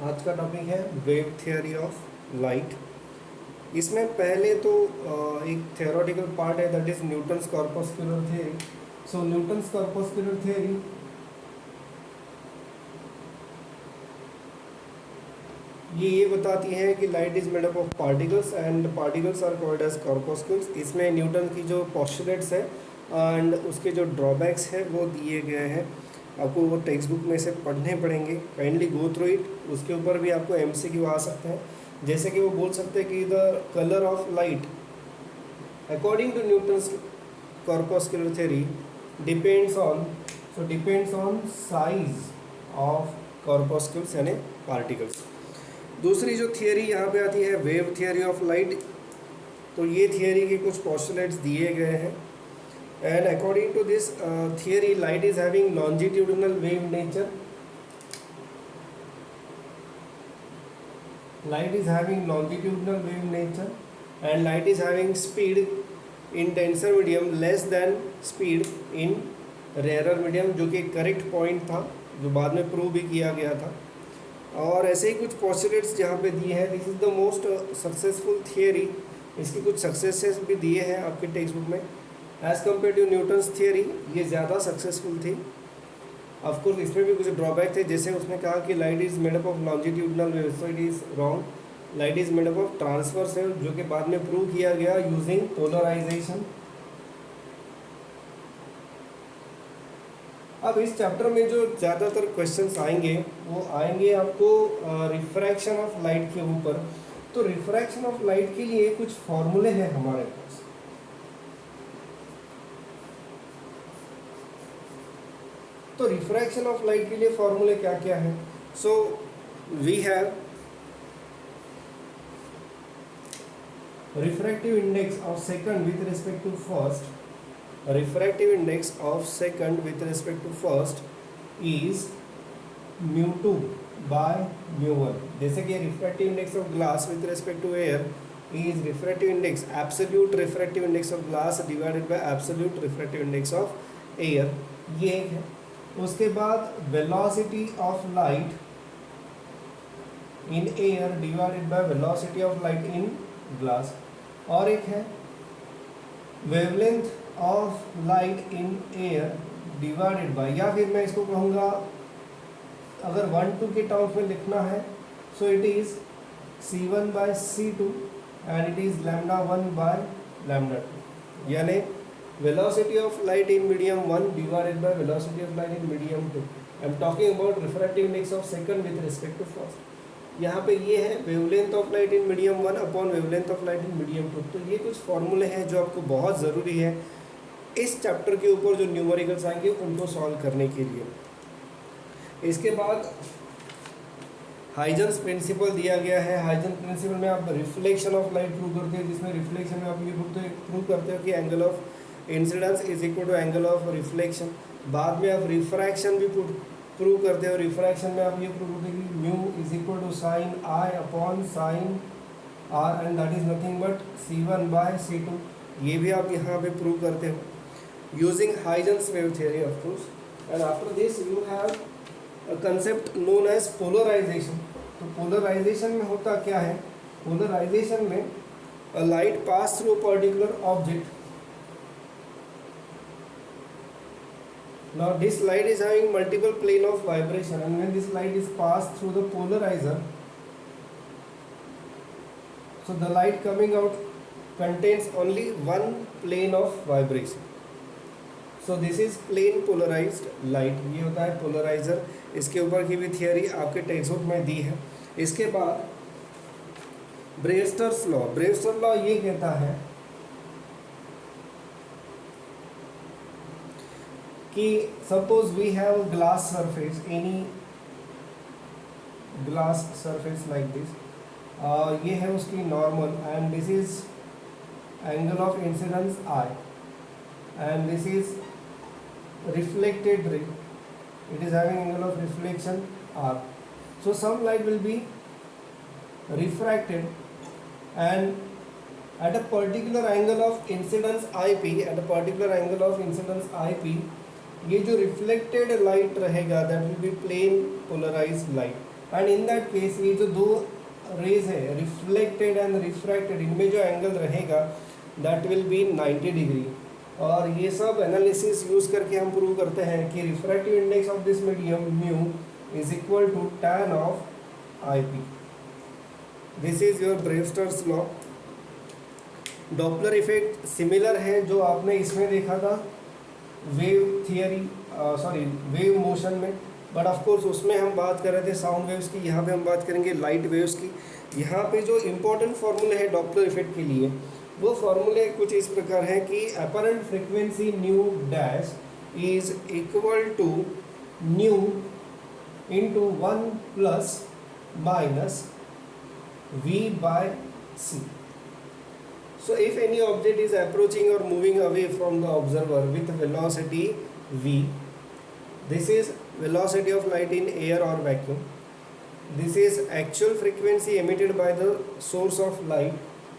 आज का टॉपिक है वेव थियोरी ऑफ लाइट। इसमें पहले तो एक थियोरेटिकल पार्ट है, that is Newton's corpuscular theory. So Newton's corpuscular theory ये बताती है कि light is made up of particles and particles are called as corpuscles. इसमें न्यूटन की जो पोस्टुलेट्स है एंड उसके जो ड्रॉबैक्स है वो दिए गए हैं। आपको वो टेक्स्ट बुक में से पढ़ने पड़ेंगे, काइंडली गो थ्रू इट। उसके ऊपर भी आपको एमसीक्यू आ सकते हैं, जैसे कि वो बोल सकते हैं कि the colour of light according to Newton's corpuscular theory depends on size of corpuscles यानी particles। दूसरी जो थियरी यहाँ पे आती है वेव थियरी ऑफ लाइट। तो ये थियरी के कुछ पोस्टुलेट्स दिए गए हैं and according to this theory light is having longitudinal wave nature. Light is having longitudinal wave nature and light is having speed in denser medium less than speed in rarer medium, जो कि correct point था जो बाद में prove भी किया गया था। और ऐसे ही कुछ पोस्टुलेट्स जहाँ पे दिए हैं, this is the most successful theory. इसकी कुछ सक्सेसेस भी दिए हैं आपके टेक्स्ट बुक में। As compare to Newton's theory ये ज़्यादा सक्सेसफुल थी। ऑफकोर्स इसमें भी कुछ ड्रॉबैक थे, जैसे उसने कहा कि light is made up of longitudinal wave, so it is wrong. Light is made up of transverse wave, जो कि बाद में प्रूव किया गया यूजिंग पोलराइजेशन। अब इस चैप्टर में जो ज़्यादातर क्वेश्चंस आएंगे वो आएंगे आपको रिफ्रैक्शन ऑफ लाइट के ऊपर। तो रिफ्रैक्शन ऑफ लाइट के लिए कुछ फॉर्मूले हैं हमारे पास। तो रिफ्रैक्शन ऑफ लाइट के लिए फॉर्मूले क्या क्या है? So we have refractive index of second with respect to first. Refractive index of second with respect to first is μ2 by μ1। जैसे कि refractive index of glass with respect to air is refractive index, absolute refractive index of glass divided by absolute refractive index of air, ये एक है। उसके बाद velocity of light in air divided by velocity of light in glass, और एक है wavelength of light in air divided bye, या फिर मैं इसको कहूँगा अगर 1-2 के टर्म्स में लिखना है, so it is c1 by c2 and it is λ1 by λ2, यानी velocity of light in medium 1 divided by velocity of light in medium 2। I am talking about refractive index of second with respect to first। यहाँ पे ये है wavelength of light in medium 1 upon wavelength of light in medium 2। तो ये कुछ फॉर्मूले हैं जो आपको बहुत ज़रूरी है इस चैप्टर के ऊपर जो न्यूमेरिकल्स आएंगे उनको सॉल्व करने के लिए। इसके बाद हाइजेंस प्रिंसिपल दिया गया है। हाइजेंस प्रिंसिपल में आप रिफ्लेक्शन ऑफ लाइट प्रूव करते हैं, जिसमें रिफ्लेक्शन में आप ये प्रूव करते हो कि angle of incidence is equal to angle of reflection. बाद में आप रिफ्रैक्शन भी प्रूव करते हो। रिफ्रैक्शन में आप ये प्रूव करते हो कि mu is equal to sine I upon sine R and that is nothing but c1 by c2, ये भी आप यहाँ पे प्रूव करते हो using Huygens wave theory of course. And after this you have a concept known as polarization. तो polarization में होता क्या है? पोलराइजेशन में a light pass through a particular object. Now this light is having multiple plane of vibration, and when this light is passed through the polarizer, so the light coming out contains only one plane of vibration। So this is plane polarized light, ये होता है polarizer। इसके ऊपर की भी theory आपके text book में दी है। इसके बाद ब्रेवस्टर्स लॉ। ब्रेवस्टर लॉ ये कहता है कि suppose we have glass surface, any glass surface like this, ये है उसकी normal and this is angle of incidence I and this is reflected ray, it is having angle of reflection R. So some light will be refracted and at a particular angle of incidence IP, at a particular angle of incidence IP, ये जो reflected light रहेगा that will be plane polarised light. And in that case ये जो दो raise है reflected and refracted, इनमें जो angle रहेगा दैट विल बी 90 डिग्री। और ये सब एनालिसिस यूज करके हम प्रूव करते हैं कि refractive index of this medium mu is equal to tan of I P. This is your Brewster's law. Doppler effect similar है जो आपने इसमें देखा था wave theory, sorry wave motion में, बट ऑफ कोर्स उसमें हम बात कर रहे थे साउंड वेव्स की, यहाँ पे हम बात करेंगे लाइट वेव्स की। यहाँ पे जो इम्पोर्टेंट फार्मूले है डॉपलर इफेक्ट के लिए, वो फार्मूले कुछ इस प्रकार है कि apparent frequency nu dash is equal to nu into 1 plus minus v by c. So if any object is approaching or moving away from the observer with velocity v, this is velocity of light in air or vacuum. This is actual frequency emitted by the source of light,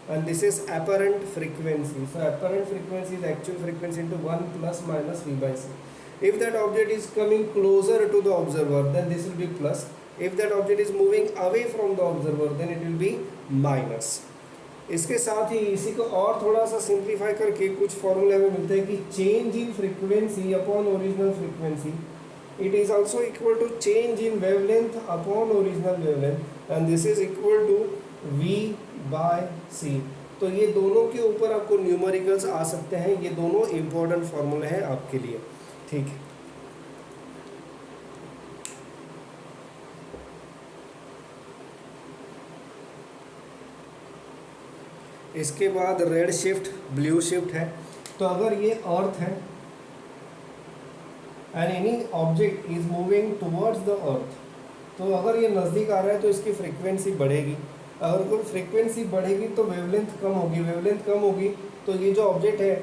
and this is apparent frequency. So apparent frequency is actual frequency into 1 plus minus v by c. If that object is coming closer to the observer, then this will be plus. If that object is moving away from the observer, then it will be minus. इसके साथ ही इसी को और थोड़ा सा simplify करके कुछ फॉर्मूले हमें मिलते हैं कि change in frequency upon original frequency it is also equal to change in wavelength upon original wavelength, and this is equal to v by c। तो ये दोनों के ऊपर आपको न्यूमेरिकल्स आ सकते हैं, ये दोनों इंपॉर्टेंट फॉर्मूले हैं आपके लिए, ठीक है। इसके बाद रेड शिफ्ट ब्लू शिफ्ट है। तो अगर ये अर्थ है and any object is moving towards the earth, तो अगर ये नज़दीक आ रहा है तो इसकी फ्रीक्वेंसी बढ़ेगी। अगर कोई फ्रीक्वेंसी बढ़ेगी तो वेवलेंथ कम होगी, वेवलेंथ कम होगी तो ये जो ऑब्जेक्ट है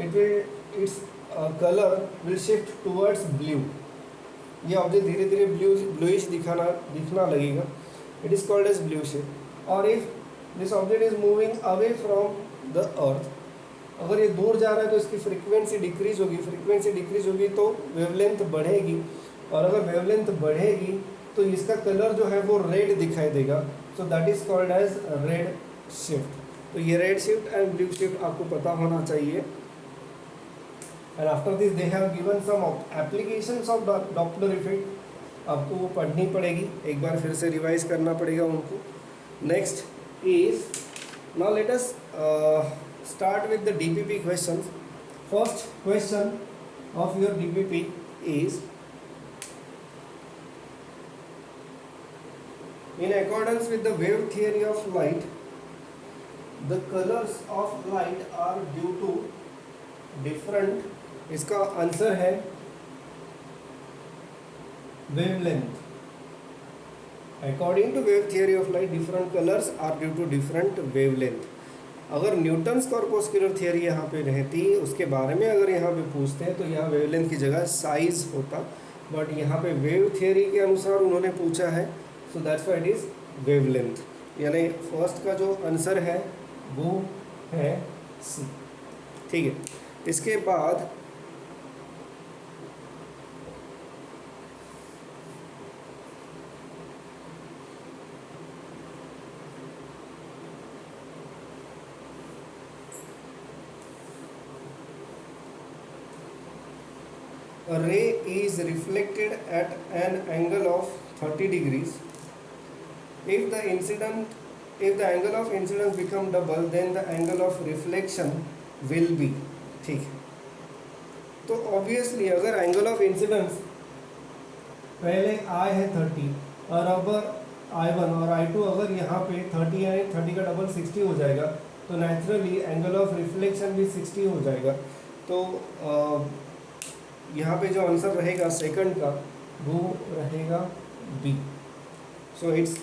it's colour will shift towards blue. ये ऑब्जेक्ट धीरे धीरे ब्लूइश दिखना लगेगा, it is called as blue shift. और if this object is moving away from the earth, अगर ये दूर जा रहा है तो इसकी फ्रीक्वेंसी डिक्रीज होगी, फ्रीक्वेंसी डिक्रीज होगी तो वेवलेंथ बढ़ेगी, और अगर वेवलेंथ बढ़ेगी तो इसका कलर जो है वो रेड दिखाई देगा। So that is called as red shift. तो ये red shift and blue shift आपको पता होना चाहिए। And after this they have given some applications of Doppler effect, आपको वो पढ़नी पड़ेगी, एक बार फिर से रिवाइज करना पड़ेगा उनको। Next is, now let us start with the DPP questions. First question of your DPP is, in accordance with the wave theory of light, the colors of light are due to different, इसका answer है wavelength. According to wave theory of light, different colors are due to different wavelength. अगर Newton's corpuscular theory यहाँ पे रहती, उसके बारे में अगर यहाँ पे पूछते हैं तो यहाँ वेवलेंथ की जगह साइज होता, बट यहाँ पे वेव थियरी के अनुसार उन्होंने पूछा है, so that's why it is wavelength. यानी फर्स्ट का जो आंसर है वो है सी, ठीक है। इसके बाद a ray is reflected at an angle of 30 degrees. If the angle of incidence become double, then the angle of reflection will be, ठीक है। तो ऑब्वियसली अगर एंगल ऑफ इंसिडेंस पहले I है 30 और अब I1 और I2 अगर यहाँ पे 30 है, 30 का डबल 60 हो जाएगा, तो नेचुरली एंगल ऑफ रिफ्लेक्शन भी 60 हो जाएगा। तो यहाँ पे जो आंसर रहेगा सेकंड का वो रहेगा B. So its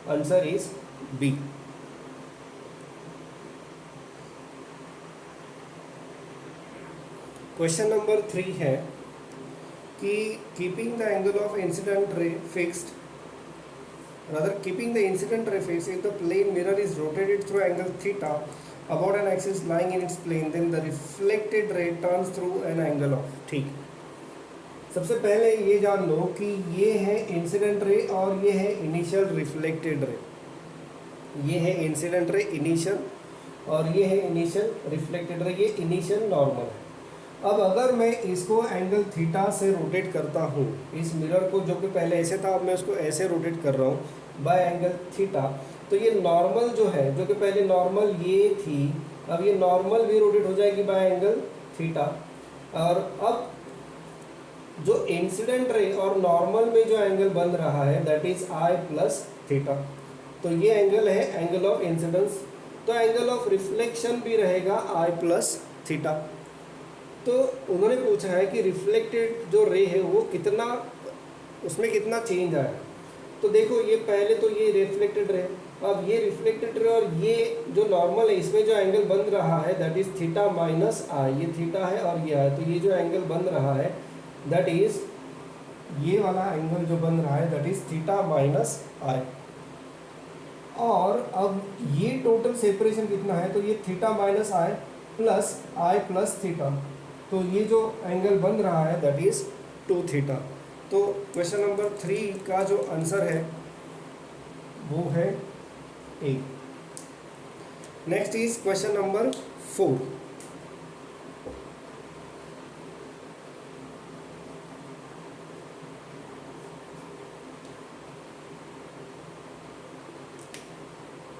answer is B. Question number 3 है कि keeping the angle of incident ray fixed, rather keeping the incident ray fixed, if the plane mirror is rotated through angle theta about an axis lying in its plane, then the reflected ray turns through an angle of, ठीक। सबसे पहले ये जान लो कि ये है incident ray और ये है इनिशियल रिफ्लेक्टेड रे। ये है इंसिडेंट रे इनिशियल और ये है इनिशियल रिफ्लेक्टेड रे, ये इनिशियल नॉर्मल है। अब अगर मैं इसको एंगल थीटा से रोटेट करता हूँ, इस मिरर को जो कि पहले ऐसे था, अब मैं उसको ऐसे रोटेट कर रहा हूँ बाय एंगल थीटा, तो ये नॉर्मल जो है, जो कि पहले नॉर्मल ये थी, अब ये नॉर्मल भी रोटेट हो जाएगी बाय एंगल थीटा। और अब जो इंसिडेंट रे और नॉर्मल में जो एंगल बन रहा है that is I plus theta. तो ये एंगल है एंगल ऑफ इंसिडेंस, तो एंगल ऑफ रिफ्लेक्शन भी रहेगा आई प्लस थीटा। तो उन्होंने पूछा है कि रिफ्लेक्टेड जो रे है वो कितना, उसमें कितना चेंज आया। तो देखो ये पहले तो ये रिफ्लेक्टेड रे, अब ये रिफ्लेक्टेड रे और ये जो नॉर्मल है इसमें जो एंगल बन रहा है दैट इज थीटा माइनस आई, ये थीटा है और ये है, तो ये जो एंगल बन रहा है दैट इज, ये वाला एंगल जो बन रहा है that is theta minus I. और अब ये टोटल सेपरेशन कितना है, तो ये theta minus I plus theta, तो ये जो एंगल बन रहा है दैट इज 2 थीटा। तो क्वेश्चन नंबर 3 का जो आंसर है वो है A. Next is question number 4।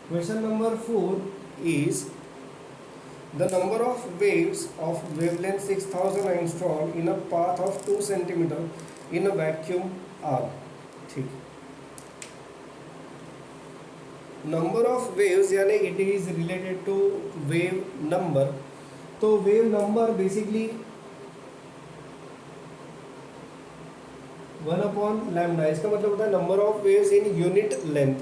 Question number 4 is the number of waves of wavelength 6000 angstrom in a path of 2 centimeter in a vacuum are. ठीक, नंबर ऑफ वेव्स यानी it is related to wave number. तो wave number basically 1/λ, इसका मतलब होता है number of waves in unit length.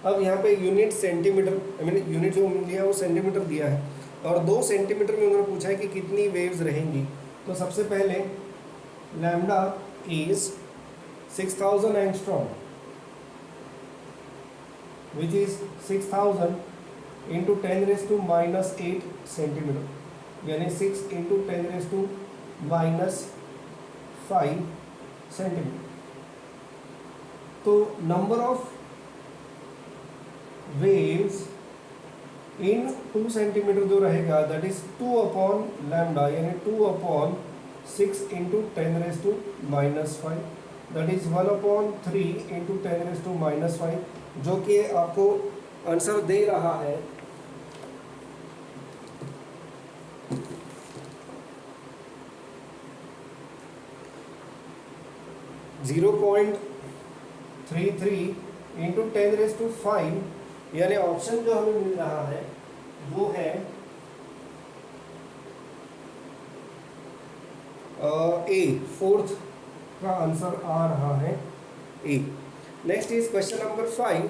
अब यहाँ पे unit centimetre, I mean unit जो दिया है वो सेंटीमीटर दिया है, और 2 सेंटीमीटर में उन्होंने पूछा है कि कितनी वेव्स रहेंगी। तो सबसे पहले lambda is 6000 angstrom which is 6000 into 10⁻⁻8 centimetre, यानी 6 इंटू 10⁻⁻5 सेंटीमीटर। तो number of waves in 2 centimetre जो रहेगा दैट इज 2/λ, यानी 2/6 इंटू 10⁻⁻5, दैट इज 1/3 इंटू 10⁻⁻5, जो कि आपको आंसर दे रहा है 0.33 इंटू 10⁻⁵, यानी ऑप्शन जो हमें मिल रहा है वो है ए, 4th का आंसर आ रहा है A. Next is question number 5।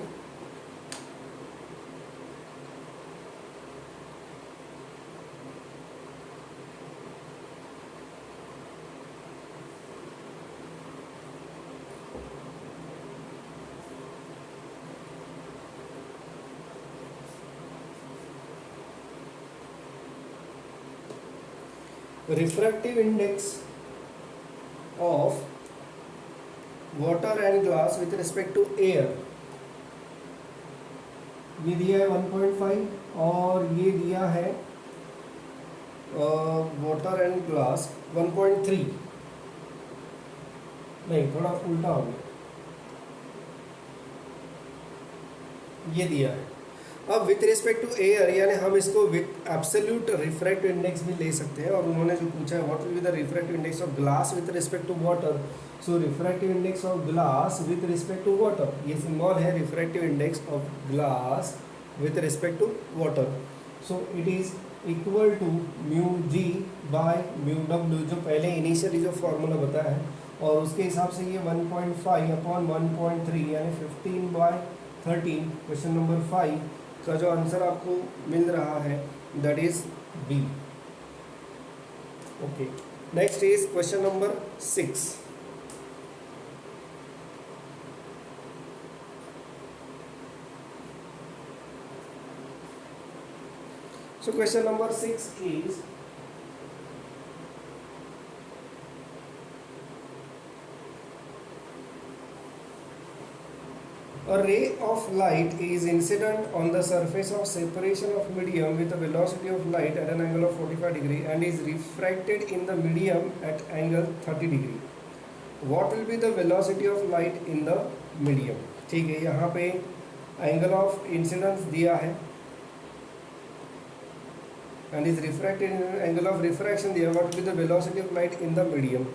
Refractive index of water and glass with respect to air, ये दिया है 1.5 और ये दिया है वाटर एंड ग्लास 1.3, नहीं थोड़ा उल्टा हो गया, ये दिया है। अब विथ रिस्पेक्ट टू एयर यानी हम इसको विथ एब्सोल्यूट रिफ्रैक्टिव इंडेक्स भी ले सकते हैं, और उन्होंने जो पूछा है what will be the refractive index of glass with respect to water, so refractive index of glass with respect to water, ये सिंबल है refractive index of glass with respect to water. So it is equal to μg by μw, जो पहले initially जो formula बताया है, और उसके हिसाब से ये 1.5/1.3 यानी 15/13, क्वेश्चन नंबर 5 का जो आंसर आपको मिल रहा है that is B. Okay, next is question number 6। So question number 6 is A ray of light is incident on the surface of separation of medium with a velocity of light at an angle of 45 degree and is refracted in the medium at angle 30 degree. What will be the velocity of light in the medium? ठीक है, यहाँ पे angle of incidence दिया है and is refracted in angle of refraction दिया. What will be the velocity of light in the medium?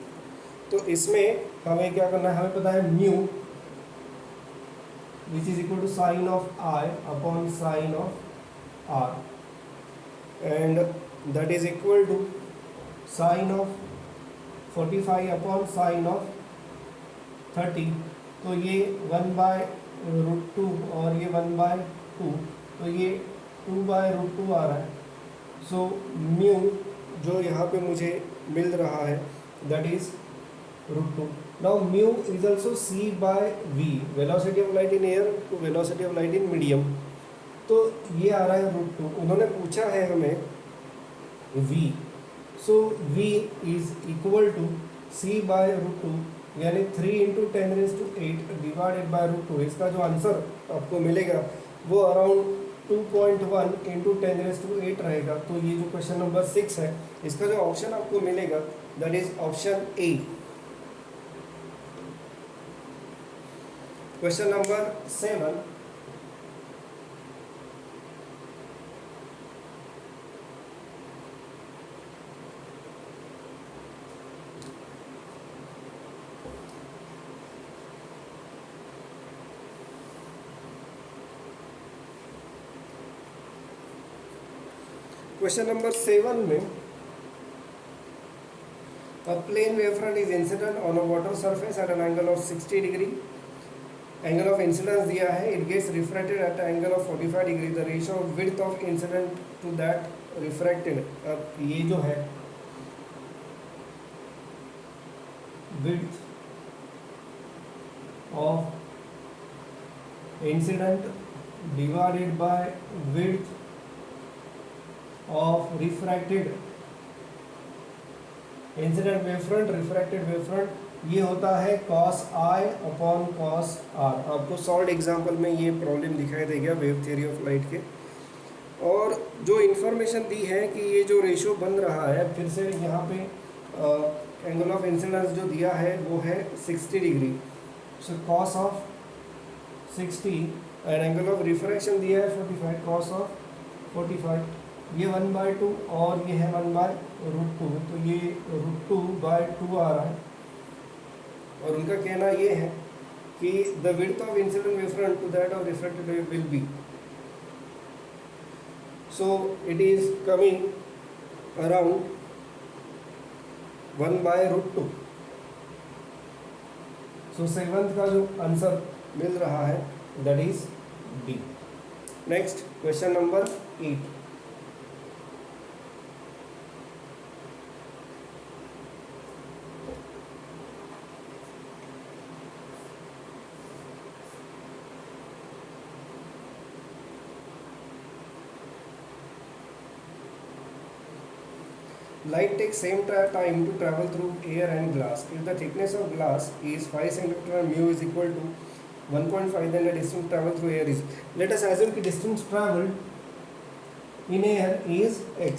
तो इसमें हमें क्या करना है, हमें पता है mu which is equal to sine of I upon sine of R, and that is equal to sine of 45 upon sine of 30. तो ये 1/√2 और ये 1/2, तो ये 2/√2 आ रहा है. सो म्यू जो यहाँ पे मुझे मिल रहा है that is √2. Now mu is also c by v, velocity of light in air to velocity of light in medium. तो ये आ रहा है √2. उन्होंने पूछा है हमें v, so v is equal to c by √2 यानी 3 × 10⁸ डिवाइडेड बाय √2. इसका जो आंसर आपको मिलेगा वो अराउंड 2.1 × 10⁸ रहेगा. तो ये जो क्वेश्चन नंबर 6 है इसका जो ऑप्शन आपको मिलेगा that is option A. Question number 7. Question number 7 में a plane wavefront is incident on a water surface at an angle of 60 degree. Angle of incidence दिया है, it gets refracted at angle of 45 degree. The ratio of width of incident to that refracted. अब ये जो है width of incident divided by width of refracted incident wavefront refracted wavefront, ये होता है cos I upon cos R. आपको solved example में ये प्रॉब्लम दिखाई देगा वेव थ्योरी ऑफ लाइट के. और जो इन्फॉर्मेशन दी है कि ये जो रेशियो बन रहा है, फिर से यहाँ पे एंगल ऑफ इंसिडेंस जो दिया है वो है 60 degree. So cos of 60 and angle of refraction दिया है 45, cos ऑफ 45. ये 1/2 और ये है 1/√2, तो ये √2/2 आ रहा है. और उनका कहना ये है कि the width of incident wavefront to that of refracted wave will be, so it is coming around 1/√2. So seventh का जो आंसर मिल रहा है that is D. Next question number 8. Light takes same time to travel through air and glass. If the thickness of glass is 5 cm and mu is equal to 1.5, then the distance traveled through air is. Let us assume the distance traveled in air is x.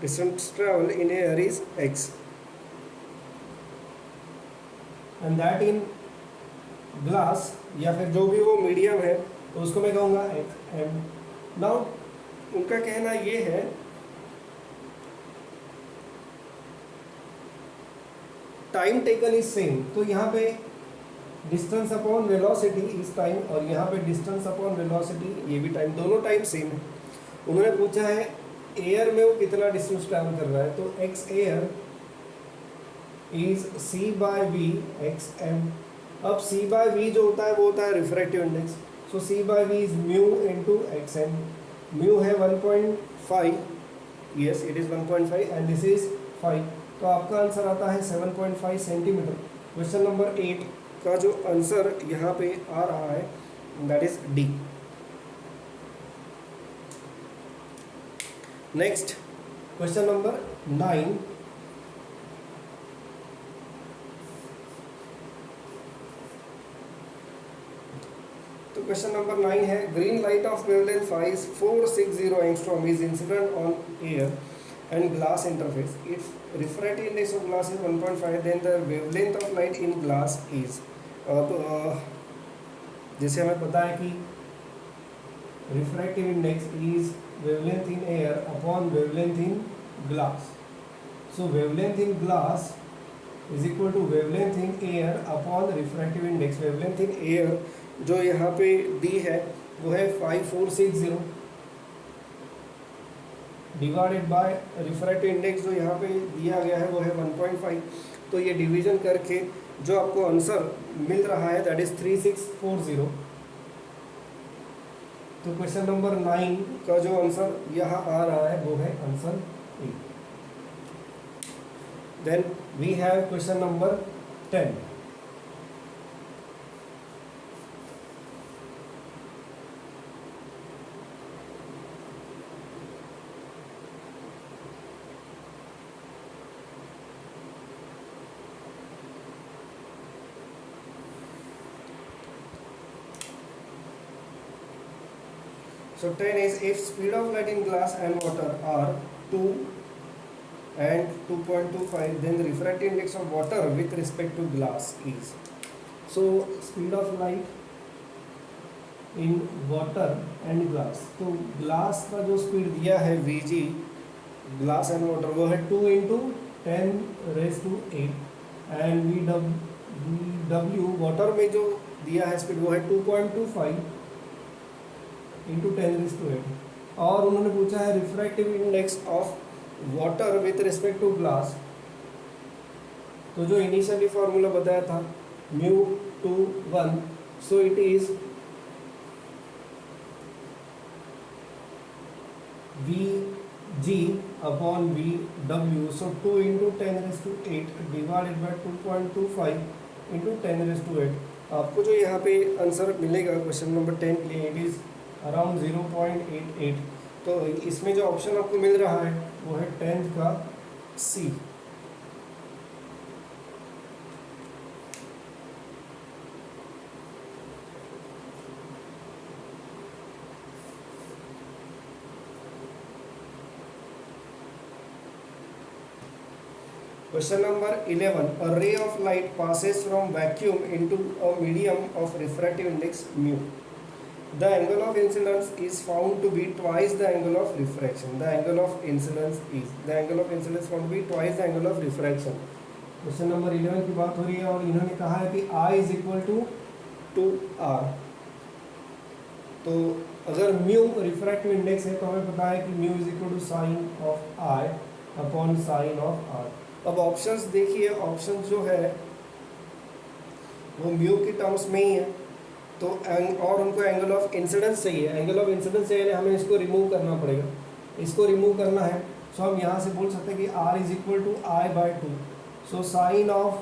Distance traveled in air is x, and that in glass या फिर जो भी वो medium है तो उसको मैं कहूँगा m. Now उनका कहना ये है टाइम टेकन इज सेम. तो यहाँ पे distance upon velocity is time और यहाँ पे डिस्टेंस अपॉन वेलोसिटी ये भी टाइम, दोनों टाइम सेम है. उन्होंने पूछा है एयर में वो कितना डिस्टेंस ट्रैवल कर रहा है, तो x air is c/v xm. अब c/v जो होता है वो होता है refractive index. So c/v is mu into xm. Mu है 1.5, yes it is 1.5 and this is 5. तो आपका आंसर आता है 7.5 सेंटीमीटर. क्वेश्चन नंबर 8 का जो आंसर यहाँ पे आ रहा है that is D. Next question number 9. तो क्वेश्चन नंबर 9 है, green light of wavelength 5460 angstrom is incident on air and glass interface. If refractive index of glass is 1.5, then the wavelength of light in glass is, अब जैसे हमें पता है कि refractive index is wavelength in air upon wavelength in glass. So wavelength in glass is equal to wavelength in air upon refractive index. wavelength in air जो यहाँ पे दी है वो है 5460 डिवाइडेड बाय रिफ्रैक्टिव इंडेक्स जो यहाँ पे दिया गया है वो है 1.5. तो ये डिवीजन करके जो आपको आंसर मिल रहा है दैट इज 3640. तो क्वेश्चन नंबर 9 का जो आंसर यहाँ आ रहा है वो है answer A. Then we have question number 10. So 10 is, if speed of light in glass and water are 2 and 2.25, then the refractive index of water with respect to glass is. So speed of light in water and glass. तो glass का जो speed दिया है Vg glass and water वो है 2 into 10 raised to 8 and Vw water में जो दिया है speed वो है 2.25 इंटू 10⁸. और उन्होंने पूछा है refractive index of water with respect to glass. तो जो इनिशियली फॉर्मूला बताया था μ/1, so it is Vg upon Vw. So 2 into 10⁸ divided by 2.25 into 10⁸. आपको जो यहाँ पे आंसर मिलेगा क्वेश्चन नंबर 10 के लिए इट इज़ अराउंड 0.88. तो इसमें जो ऑप्शन आपको मिल रहा है वो है 10th का C. Question number 11, a ray of light passes from vacuum into a medium of refractive index mu. The angle of incidence is found to be twice the angle of refraction. The angle of incidence found to be twice the angle of refraction. Question number 11 की बात हो रही है और इन्होंने कहा है कि I is equal to 2R. तो अगर म्यू रिफ्रैक्टिव इंडेक्स है तो हमें पता है कि mu is equal to sine of I upon sine of R. अब ऑप्शंस देखिए, ऑप्शन जो है वो म्यू के टर्म्स में ही है तो और उनको एंगल ऑफ इंसिडेंस चाहिए. एंगल ऑफ इंसिडेंस चाहिए, हमें इसको रिमूव करना पड़ेगा. इसको रिमूव करना है सो हम यहाँ से बोल सकते हैं कि R is equal to I/2. So sine of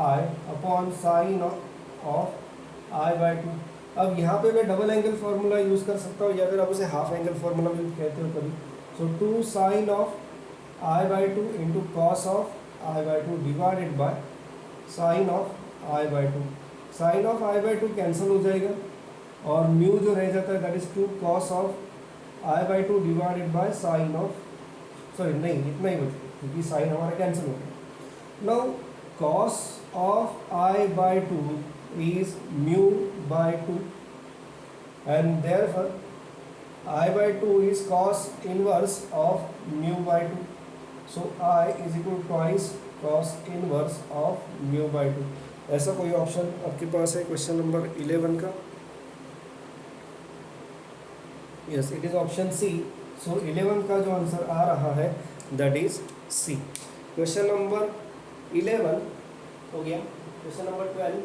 I upon sine of I/2. अब यहाँ पे मैं डबल एंगल फार्मूला यूज़ कर सकता हूँ या फिर आप उसे हाफ एंगल फार्मूला भी कहते हो कभी. So 2 sine of I/2 into cos of I/2 divided by sine of I/2. Sine of I/2 cancel हो जाएगा और म्यू जो रह जाता है that is 2 cos of I/2 divided by sine of, sorry नहीं इतना ही बचेगा क्योंकि साइन हमारा कैंसिल हो गया. Now cos of I/2 is μ/2 and therefore I/2 is cos inverse of μ/2. So I is equal to twice cos inverse of μ/2. ऐसा कोई option आपके पास है क्वेश्चन नंबर 11 का? Yes, it is option C. So 11 का जो answer आ रहा है that is C. Question number 11 हो गया. Question number 12.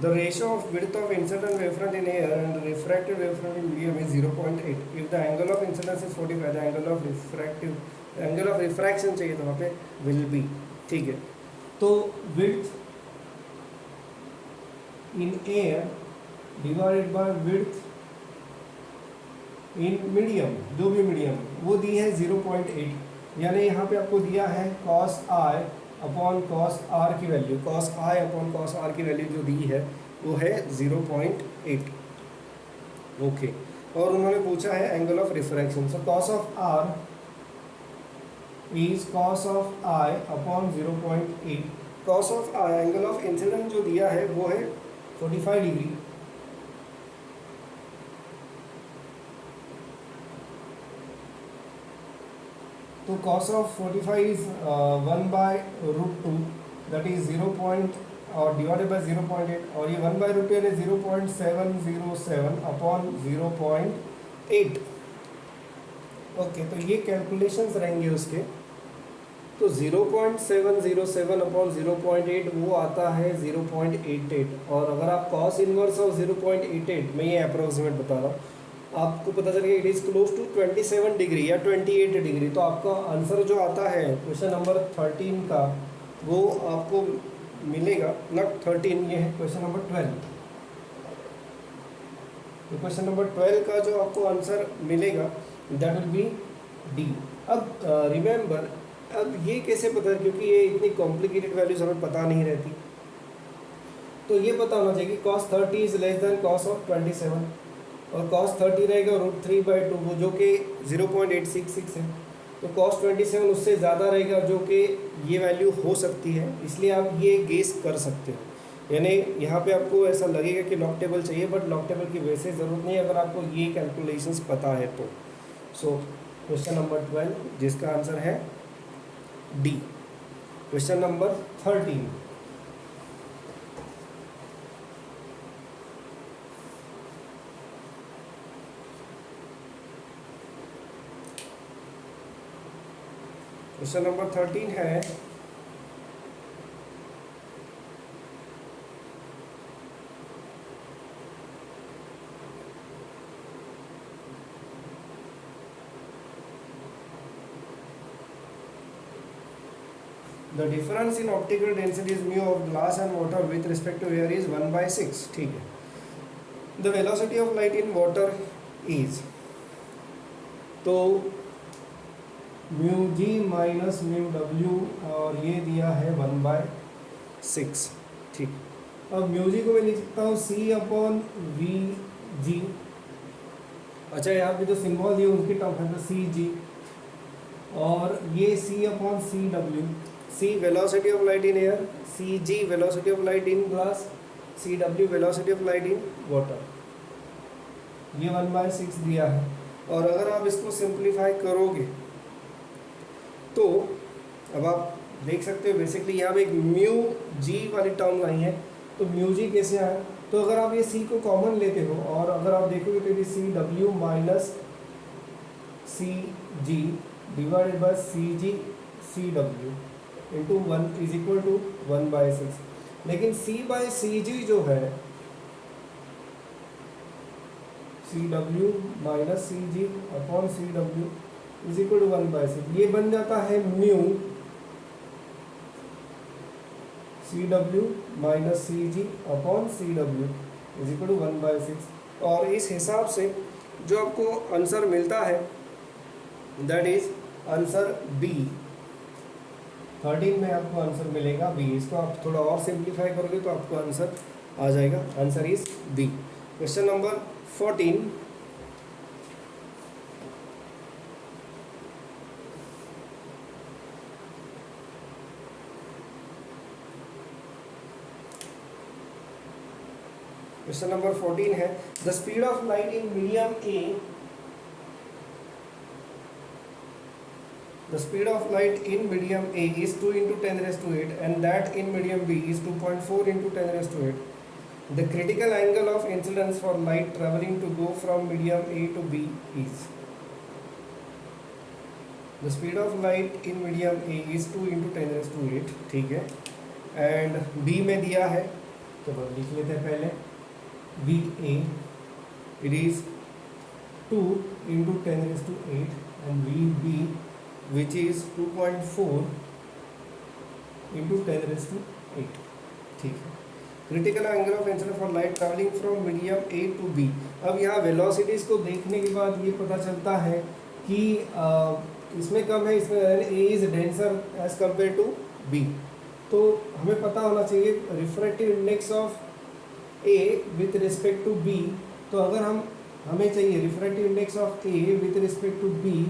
The ratio of width of incident wavefront in air and refracted wavefront in medium is 0.8. If the angle of incidence is 45, the angle of refractive angle of refraction चाहिए तो वहाँ पे will be, ठीक है। तो width in air divided by width in medium, जो भी medium वो दी है 0.8, यानी यहाँ पे आपको दिया है cos i upon cos r की value, cos i upon cos r की वैल्यू जो दी है वो है 0.8, ओके। और उन्होंने पूछा है angle of refraction, so cos of r is cos of i upon 0.8, cos of i angle of incident जो दिया है वो है 45 डिग्री, तो cos of 45 is 1/√2, that is 0. और डिवाइडेड बाय 0.8, और ये 1/√2 यानी 0.707 अपॉन 0.8, ओके। तो ये कैलकुलेशंस रहेंगे उसके, तो 0.707 अपॉन 0.8 वो आता है 0.88, और अगर आप cos इनवर्स ऑफ 0.88, मैं ये अप्रोक्सीमेट बता रहा हूँ, आपको पता चलेगा it is close to 27 degree या 28 डिग्री, तो आपका आंसर जो आता है क्वेश्चन नंबर 13 का वो आपको मिलेगा, नॉट 13, ये है क्वेश्चन नंबर 12। तो क्वेश्चन नंबर 12 का जो आपको आंसर मिलेगा दैट विल बी डी। अब रिमेंबर, अब ये कैसे पता है, क्योंकि ये इतनी कॉम्प्लिकेटेड वैल्यूज हमें पता नहीं रहती, तो ये पता होना चाहिए कि cos 30 is less than cos of 27, और cos 30 रहेगा √3/2 वो जो कि 0.866 है, तो cos 27 उससे ज़्यादा रहेगा जो कि ये वैल्यू हो सकती है, इसलिए आप ये गेस कर सकते हो। यानी यहाँ पे आपको ऐसा लगेगा कि लॉग टेबल चाहिए, बट लॉग टेबल की वैसे ज़रूरत नहीं है अगर आपको ये कैलकुलेशंस पता है तो। सो क्वेश्चन नंबर 12 जिसका आंसर है D. Question number 13, question number 13 है the difference in optical densities mu of glass and water with respect to air is 1/6, ठीक है। The velocity of light in water is, तो mu G minus mu W, और ये दिया है 1/6, ठीक। अब म्यू जी को मैं लिख सकता हूँ सी अपॉन वी जी, अच्छा यहाँ पे जो सिंबल दिए उनकी टर्म है तो सी जी, और ये C upon C W, C velocity of light in air, C G velocity of light in glass, C W velocity of light in water, ये 1/6 दिया है। और अगर आप इसको सिंप्लीफाई करोगे तो अब आप देख सकते हो बेसिकली यहाँ पे एक म्यू जी वाली टर्म आई है, तो म्यू जी कैसे आया, तो अगर आप ये सी को कॉमन लेते हो और अगर आप देखोगे तो ये C W minus C G divided by C G C W into 1 is equal to 1/6, लेकिन सी बाय सी जी जो है C W minus C G upon C W is equal to 1/6, ये बन जाता है mu C W minus C G upon C W is equal to 1/6। और इस हिसाब से जो आपको आंसर मिलता है दैट इज आंसर बी। 13 में आपको आंसर मिलेगा बी। इसको आप थोड़ा और सिंप्लीफाई करोगे तो आपको आंसर आ जाएगा, answer is B. Question number 14, question number 14 है the speed of light in medium A, the speed of light in medium A is 2 into 10 raised to 8 and that in medium B is 2.4 into 10 raised to 8. The critical angle of incidence for light traveling to go from medium A to B is, the speed of light in medium A is 2 into 10 raised to 8, ठीक है। And B में दिया है, चलो लिख लेते हैं पहले, B A it is 2 into 10 raised to 8 and V B which is 2.4 into 10⁸ ठीक है। Critical angle of incidence for light travelling from medium A to B. अब यहाँ वेलोसिटीज़ को देखने के बाद ये पता चलता है कि इसमें कम है, इसमें A is denser as compare to B. तो हमें पता होना चाहिए refractive index of A with respect to B. तो अगर हमें चाहिए refractive index of A with respect to B,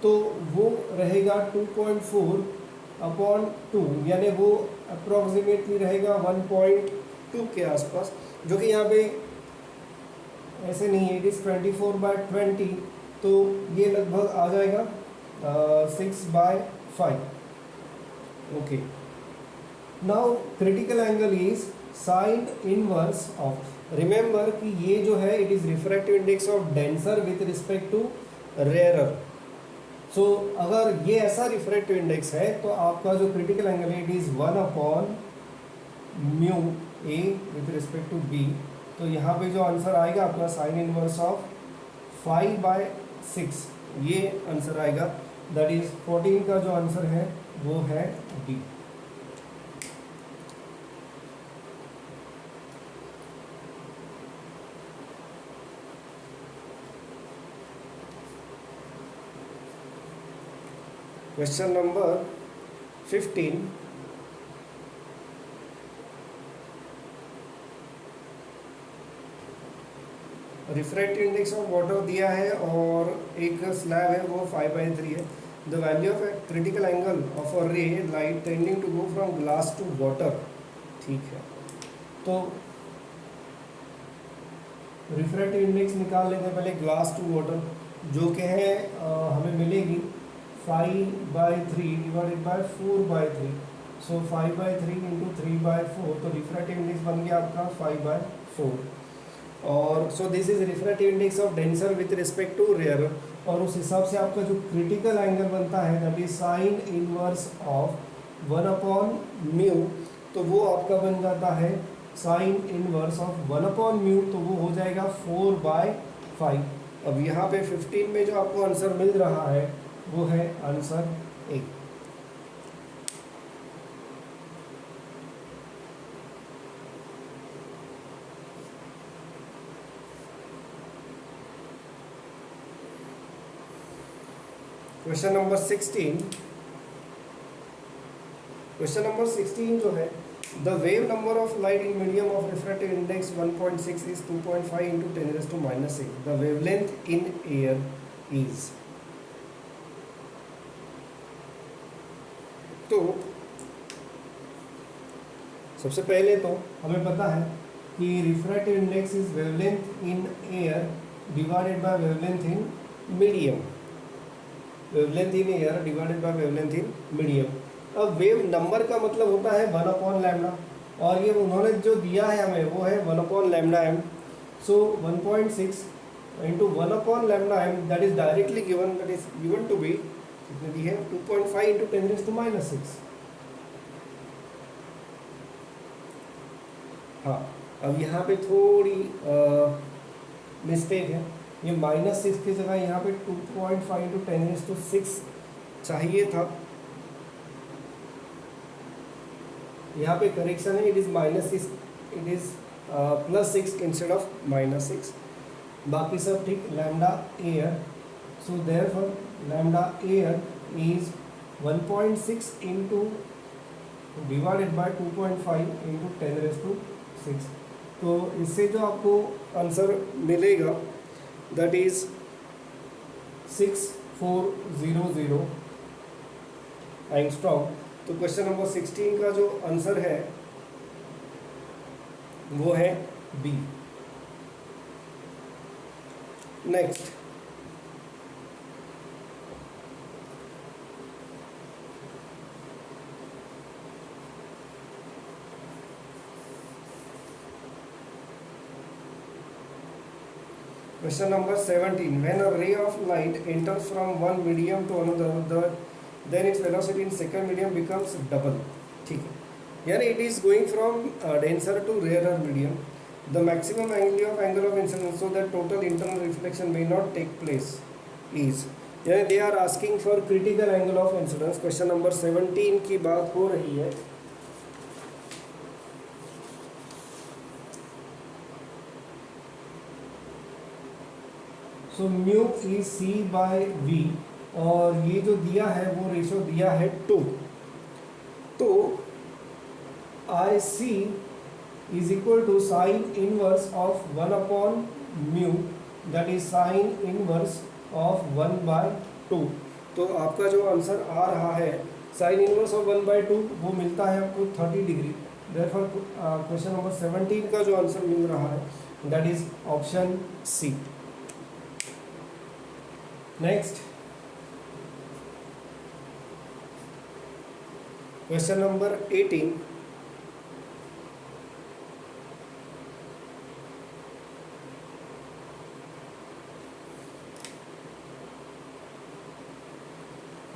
तो वो रहेगा 2.4/2, यानी वो अप्रॉक्सीमेटली रहेगा 1.2 के आसपास, जो कि यहाँ पे ऐसे नहीं है, इट इज़ 24/20, तो ये लगभग आ जाएगा 6/5। Okay, now critical angle is sine inverse of, remember कि ये जो है it is refractive index of denser with respect to rarer. So अगर ये ऐसा रिफ्रैक्टिव इंडेक्स है तो आपका जो क्रिटिकल एंगल है it is 1/μ A with respect to B. तो यहाँ पे जो आंसर आएगा आपका साइन इनवर्स ऑफ 5/6, ये आंसर आएगा। दैट इज 14 का जो आंसर है वो है D. Question number 15, refractive index of water दिया है और एक स्लैब है वो 5/3 है। The value of a critical angle of a ray light tending to go from glass to water, ठीक है। तो रिफ्रैक्टिव इंडेक्स निकाल लेते हैं पहले ग्लास टू वाटर, जो कि है हमें मिलेगी 5/3 डिवाइडेड बाय 4/3। सो 5/3 इंटू 3/4, तो रिफ्रैक्टिव इंडेक्स बन गया आपका 5/4। और so this is refractive index of denser with respect to rarer, और उस हिसाब से आपका जो क्रिटिकल एंगल बनता है that is sine inverse of 1/μ, तो वो आपका बन जाता है साइन इनवर्स ऑफ 1/μ, तो वो हो जाएगा 4/5। अब यहाँ पे 15 में जो आपको आंसर मिल रहा है वो है आंसर ए। क्वेश्चन नंबर 16, क्वेश्चन नंबर 16 जो है, the wave number of light in medium of refractive index 1.6 is 2.5 into 10⁻⁶। The wavelength in air is. तो सबसे पहले तो हमें पता है कि refractive index is wavelength in air divided bye wavelength in medium, wavelength in air divided bye wavelength in medium. अब wave number का मतलब होता है 1/λ, और ये उन्होंने जो दिया है हमें वो है 1/λm। So 1.6 into 1/λm that is directly given, that is given to be कितने दी है 2.5 इंटू 10⁻⁶। हाँ, अब यहाँ पे थोड़ी मिस्टेक है, ये -6 की जगह यहाँ पे 2.5 इंटू 10⁶ चाहिए था। यहाँ पे करेक्शन है, it is -6, it is +6 instead of -6। बाकी सब ठीक। Lambda air, so therefore lambda air is 1.6 into divided by 2.5 into 10⁶। तो इससे जो आपको आंसर मिलेगा दैट इज 6400 एंगस्ट्रॉम। तो क्वेश्चन नंबर 16 का जो आंसर है वो है B. Next, Question number 17. When a ray of light enters from one medium to another, then its velocity in second medium becomes double. ठीक है, यानी it is going from denser to rarer medium. The maximum angle of incidence so that total internal reflection may not take place is. यानी they are asking for critical angle of incidence. Question number 17 की बात हो रही है। So mu is C by V, और ये जो दिया है वो रेशो दिया है 2। तो I C is equal to sine inverse of 1 upon mu, that is sine inverse of 1/2। तो आपका जो आंसर आ रहा है साइन इनवर्स ऑफ 1/2 वो मिलता है आपको 30 डिग्री। देयरफॉर क्वेश्चन नंबर 17 का जो आंसर मिल रहा है that is option C. Next question number 18।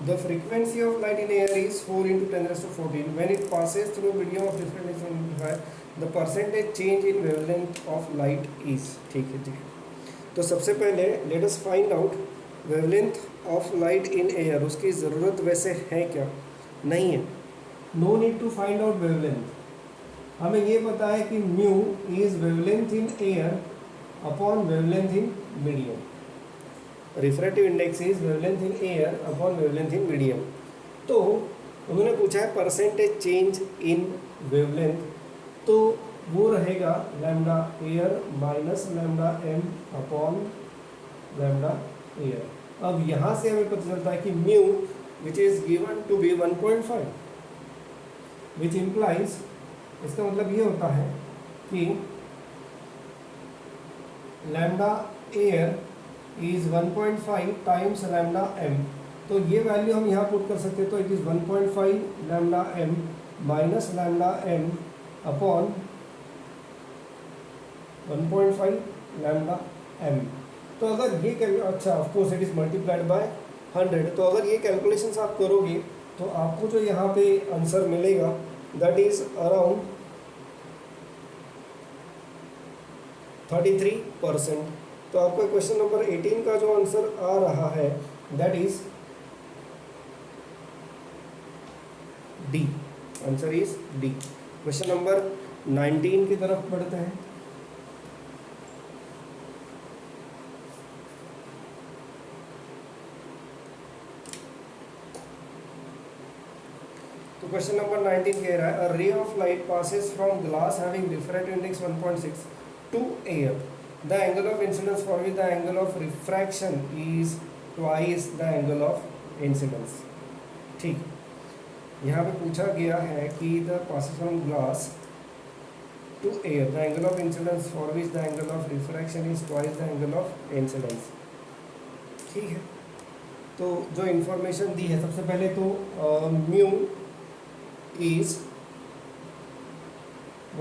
The frequency of light in air is 4 into 10 raised to 14. When it passes through a medium of different amplifier, the percentage change in wavelength of light is। ठीक है जी। तो सबसे पहले let us find out wavelength of light in air। उसकी ज़रूरत वैसे है क्या? नहीं है। No need to find out wavelength। हमें ये पता है कि mu is wavelength in air upon wavelength in medium। Refractive index is wavelength in air upon wavelength in medium. तो उन्होंने पूछा है परसेंटेज चेंज इन वेवलेंथ, तो वो रहेगा lambda air minus lambda M upon lambda air. अब यहाँ से हमें पता चलता है कि mu which is given to be 1.5, which implies, इसका मतलब ये होता है कि lambda air is 1.5 times lambda M. तो ये वैल्यू हम यहाँ पुट कर सकते हैं। तो it is 1.5 lambda M minus lambda M upon 1.5 lambda M. तो अगर ये अच्छा of course it is multiplied by 100। तो अगर ये कैलकुलेशंस आप करोगे तो आपको जो यहाँ पे आंसर मिलेगा दैट इज़ अराउंड 33%। तो आपका क्वेश्चन नंबर 18 का जो आंसर आ रहा है that is D. Answer is D. Question number 19 की तरफ बढ़ते हैं। तो क्वेश्चन नंबर 19 कह रहा है a ray of light passes from glass having refractive index 1.6 to air. The angle of incidence for which the angle of refraction is twice the angle of incidence। ठीक, यहाँ पे पूछा गया है कि the passes from glass to air, the angle of incidence for which the angle of refraction is twice the angle of incidence। ठीक है, तो जो इंफॉर्मेशन दी है सबसे पहले तो म्यू इज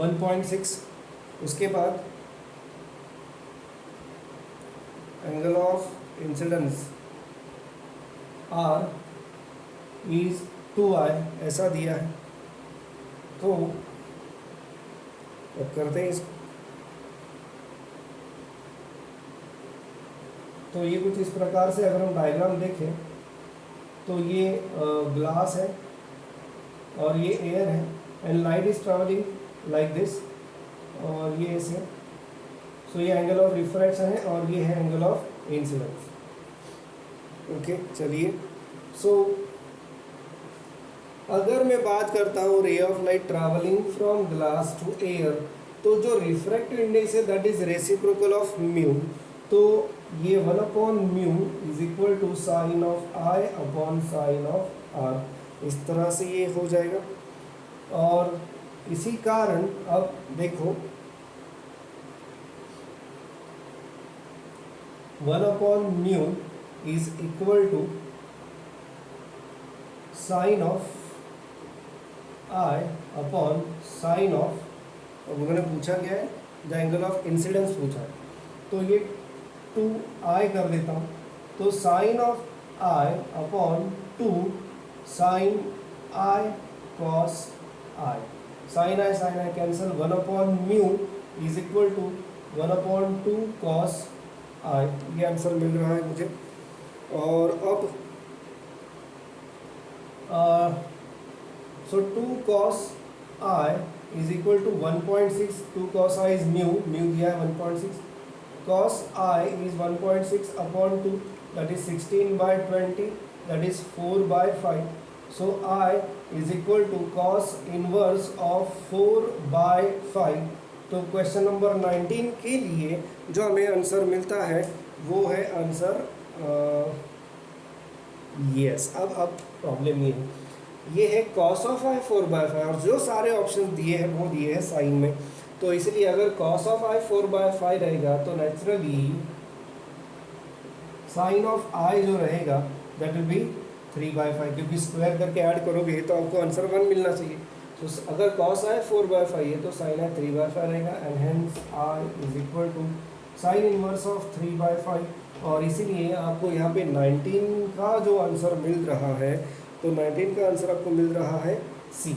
1.6, उसके बाद angle of incidence R is 2i, ऐसा दिया है। तो अब करते हैं इसको। तो ये कुछ इस प्रकार से अगर हम डायग्राम देखें तो ये ग्लास है और ये एयर है and light is travelling like this, और ये ऐसे। सो ये एंगल ऑफ रिफ्रैक्शन है और ये है एंगल ऑफ इंसिडेंस। ओके, चलिए। सो अगर मैं बात करता हूँ ray of light travelling from glass to air, तो जो रिफ्रैक्टिव इंडेक्स है that is reciprocal of mu. तो ये 1 upon mu is equal to sine of I upon sine of R, इस तरह से ये हो जाएगा। और इसी कारण अब देखो 1 upon mu is equal to sine of I upon sine of, अब उन्होंने पूछा गया है द एंगल ऑफ इंसिडेंस पूछा है, तो ये 2i कर देता हूँ। तो sine of I upon 2 sine I cos I, sine I cancel, 1 upon mu is equal to 1 upon 2 cos I. ये आंसर मिल रहा है मुझे। और अब so 2 cos I is equal to 1.6, 2 cos I is mu दिया है 1.6, cos I is 1.6 upon 2, that is 16 by 20, that is 4 by 5. So I is equal to cos inverse of 4 by 5. तो क्वेश्चन नंबर 19 के लिए जो हमें answer मिलता है वो है आंसर यस। अब प्रॉब्लम ये है cos ऑफ I 4 by 5 और जो सारे ऑप्शन दिए हैं वो दिए हैं साइन में, तो इसलिए अगर cos ऑफ I 4 by 5 रहेगा तो नेचुरली साइन ऑफ I जो रहेगा दैट विल बी 3 by 5, क्योंकि स्क्वायर करके ऐड करोगे तो आपको आंसर 1 मिलना चाहिए। तो अगर cos I 4 by 5 है तो साइन I 3 by 5 रहेगा and hence I is equal to sine inverse of 3 by 5। और इसीलिए आपको यहाँ पे 19 का जो आंसर मिल रहा है, तो 19 का आंसर आपको मिल रहा है C.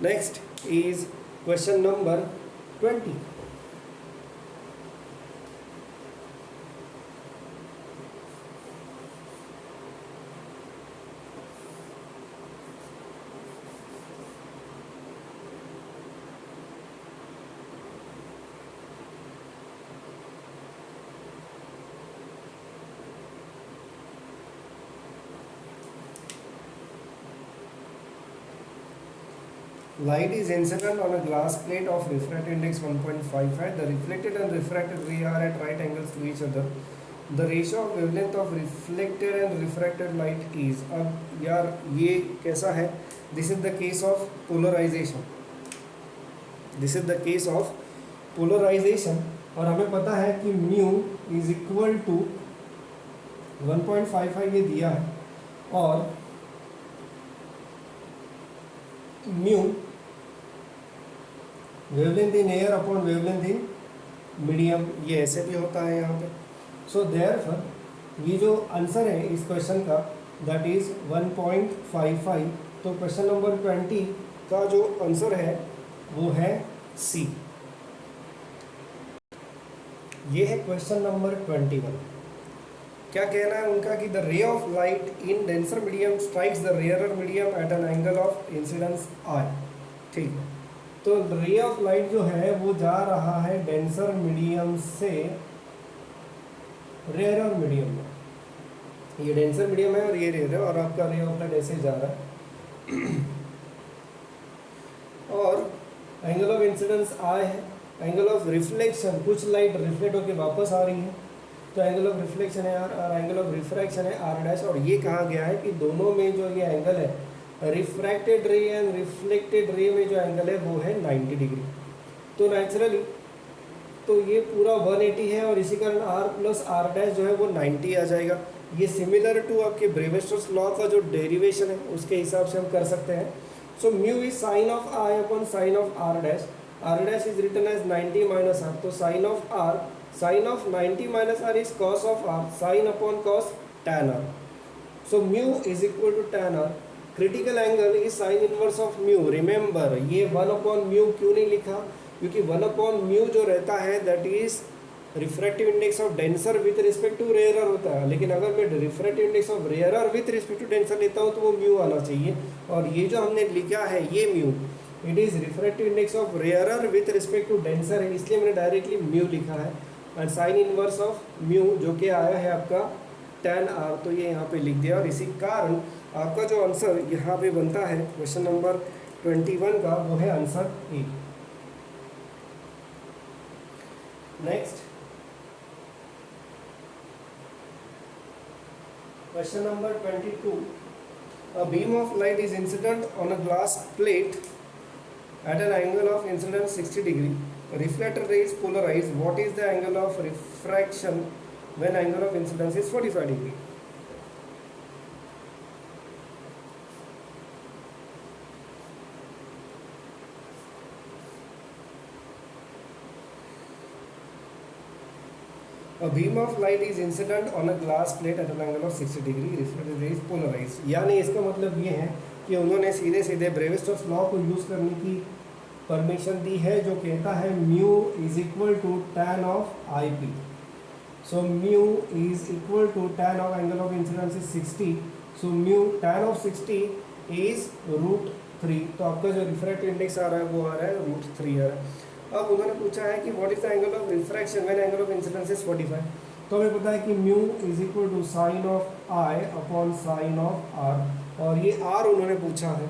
Next is question number 20. Light is incident on a glass plate of refractive index 1.55. The reflected and refracted ray are at right angles to each other. The ratio of wavelength of reflected and refracted light is, अब यार ये कैसा है, this is the case of polarization. This is the case of polarization और हमें पता है कि mu is equal to 1.55 ये दिया है और mu wavelength in air upon wavelength in medium, ये ऐसे भी होता है यहाँ पे। सो देयरफॉर ये जो आंसर है इस क्वेश्चन का दैट इज 1.55। तो क्वेश्चन नंबर 20 का जो आंसर है वो है सी। ये है क्वेश्चन नंबर 21। क्या कहना है उनका कि the ray of light in denser medium strikes the rarer medium at an angle of incidence I. ठीक है, तो रे ऑफ लाइट जो है वो जा रहा है डेंसर मीडियम से रेयरर मीडियम में। ये डेंसर मीडियम है और ये रेयर है और आपका रे ऑफ लाइट ऐसे जा रहा है और एंगल ऑफ इंसिडेंस आई है, एंगल ऑफ रिफ्लेक्शन कुछ लाइट रिफ्लेक्ट होकर वापस आ रही है तो एंगल ऑफ रिफ्लेक्शन है आर और एंगल ऑफ रिफ्रैक्शन है आर डैश। और ये कहा गया है कि दोनों में जो ये एंगल है रिफ्रैक्टेड रे एंड रिफ्लेक्टेड रे में जो एंगल है वो है 90 डिग्री। तो नेचुरली तो ये पूरा 180 है और इसी कारण r प्लस आर डैश जो है वो 90 आ जाएगा। ये सिमिलर टू आपके ब्रेवेस्टर्स लॉ का जो डेरिवेशन है उसके हिसाब से हम कर सकते हैं। So mu is sine of I upon sine of R dash is written as 90 minus R. तो sine of R, sine of 90 minus R is cos of R, sine upon cos tan R. So mu is equal to tan R. Critical angle is sine inverse of mu. Remember ये 1 upon mu क्यों नहीं लिखा, क्योंकि 1 upon mu जो रहता है that is refractive index of denser with respect to rarer होता है, लेकिन अगर मैं refractive index of rarer with respect to denser लेता हूँ तो वो म्यू आना चाहिए। और ये जो हमने लिखा है ये mu, it is refractive index of rarer with respect to denser है, इसलिए मैंने डायरेक्टली म्यू लिखा है। And sine inverse of mu जो कि आया है आपका tan r, तो ये यहाँ पे लिख दिया और इसी कारण आपका जो आंसर यहाँ पे बनता है क्वेश्चन नंबर 21 का वो है answer A. Next question number 22। A beam of light is incident on a glass plate at an angle of incidence 60 degree. Reflected ray is polarized. What is the angle of refraction when angle of incidence is 45 degree? A beam of light is incident on a glass plate at an angle of 60 degree. Reflected ray is polarized. यानी इसका मतलब ये है कि उन्होंने सीधे सीधे ब्रेवेस्टर्स law को यूज़ करने की परमिशन दी है जो कहता है mu is equal to tan of I P. So mu is equal to tan of angle of incidence is 60. So mu tan of 60 is √3. तो आपका जो रिफ्रैक्टिव इंडेक्स आ रहा है वो आ रहा है √3 आ रहा है। अब उन्होंने पूछा है कि what is the angle of refraction when angle of incidence is 45। तो हमें पता है कि mu is equal to sine of I upon sine of R, और ये आर उन्होंने पूछा है।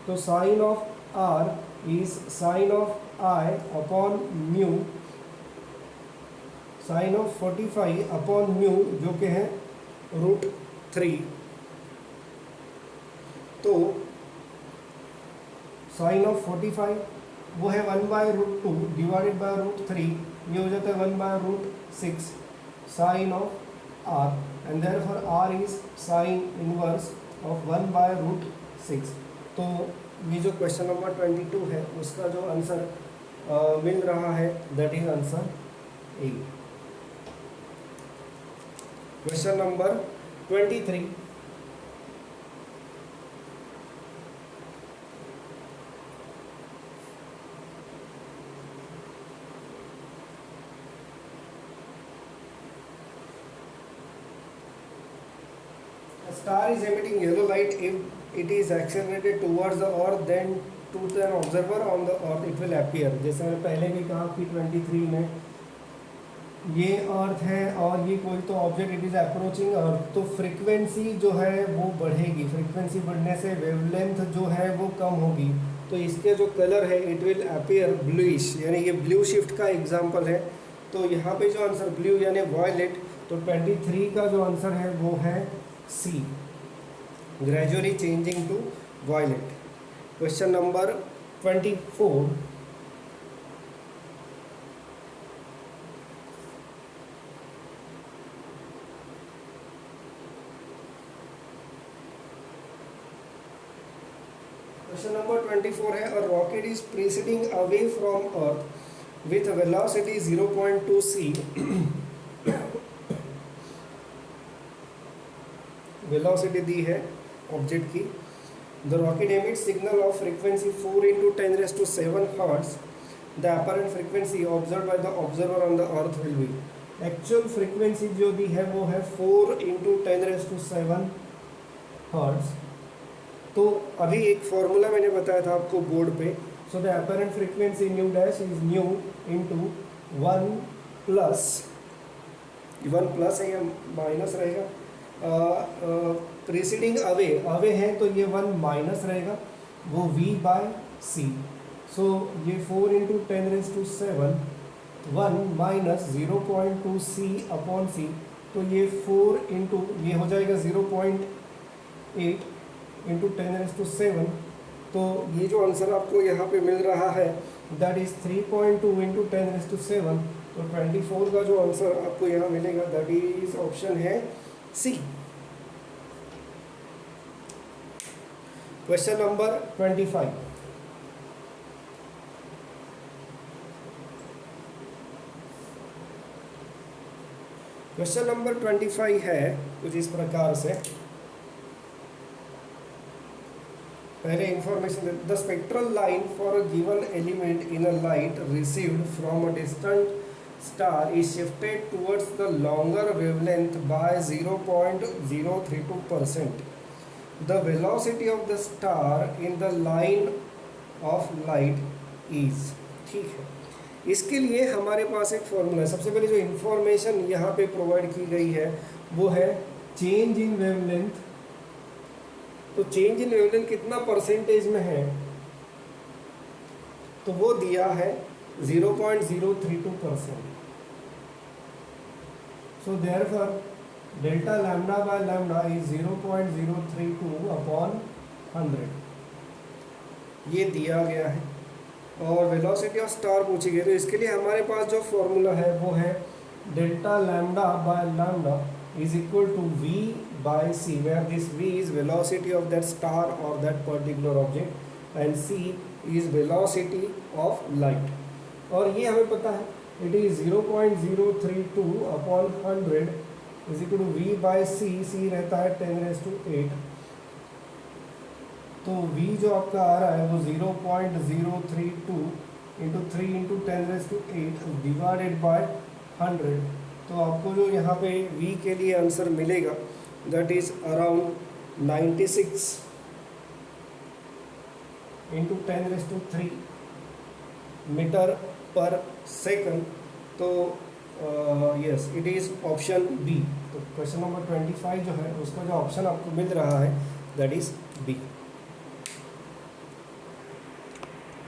तो sine of R is sine of I upon mu sine of 45 upon mu जो कि है √3। तो साइन ऑफ 45 वो है 1/√2 डिवाइडेड बाय √3, ये हो जाता है 1/√6 sine of R, and therefore R is sine inverse of 1/√6। तो ये जो क्वेश्चन नंबर 22 है उसका जो आंसर मिल रहा है that is answer A. Question number 23, a star is emitting yellow light. If it is accelerated towards the earth, then to an observer on the earth it will appear. जैसे मैंने पहले भी कहा कि 23 में ये अर्थ है और ये कोई तो ऑब्जेक्ट इट इज़ अप्रोचिंग अर्थ, तो फ्रीक्वेंसी जो है वो बढ़ेगी। फ्रीक्वेंसी बढ़ने से वेवलेंथ जो है वो कम होगी, तो इसके जो कलर है इट विल अपीयर ब्लूइश, यानी ये ब्लू शिफ्ट का एग्जांपल है। तो यहाँ पे जो आंसर ब्लू यानी वॉयलेट, तो 23 का जो आंसर है वो है C, gradually changing to violet. Question number 24, question number 24 है, a rocket is preceding away from earth with velocity 0.2 c। Velocity दी है ऑब्जेक्ट की। The rocket emits signal of frequency 4 × 10⁷ hertz. The apparent frequency observe by the observer on the earth will be. Actual frequency जो दी है वो है 4 × 10⁷ hertz. तो अभी एक फॉर्मूला मैंने बताया था आपको बोर्ड पे। So the apparent frequency nu dash is new into 1 plus है या माइनस रहेगा, प्रीसीडिंग अवे, अवे है तो ये 1 माइनस रहेगा, वो v/c। सो ये 4 × 10⁷ 1 माइनस 0.2 c अपॉन c, तो ये 4 इंटू ये हो जाएगा 0.8 × 10⁷। तो ये जो आंसर आपको यहाँ पे मिल रहा है दैट इज 3.2 × 10⁷। तो 24 का जो आंसर आपको यहाँ मिलेगा दैट इज ऑप्शन है C. Question number 25, question number 25 है कुछ इस प्रकार से। पहले information, the spectral line for a given element in a light received from a distant star is shifted towards the longer wavelength by 0.032%. The velocity of the star in the line of light is. ठीक है, इसके लिए हमारे पास एक formula है। सबसे पहले जो इंफॉर्मेशन यहाँ पे प्रोवाइड की गई है वो है चेंज इन वेवलेंथ। तो चेंज इन वेवलेंथ कितना परसेंटेज में है, तो वो दिया है 0.032%। So therefore delta lambda by lambda is 0.032 upon 100, ये दिया गया है। और वेलोसिटी ऑफ स्टार पूछी गई, तो इसके लिए हमारे पास जो फॉर्मूला है वो है delta lambda by lambda is equal to v/c, where this v is velocity of that star or that particular object and c is velocity of light। और ये हमें पता है it is 0.032 upon 100 is equal to v/c। c रहता है 10⁸। तो v जो आपका आ रहा है वो 0.032 × 3 × 10⁸ डिवाइडेड बाय 100 तो आपको जो यहाँ पे v के लिए आंसर मिलेगा that is around 96 into 10⁻³ metre पर सेकंड। तो yes it is option B. तो क्वेश्चन नंबर 25 जो है उसका जो ऑप्शन आपको मिल रहा है दैट इज़ बी।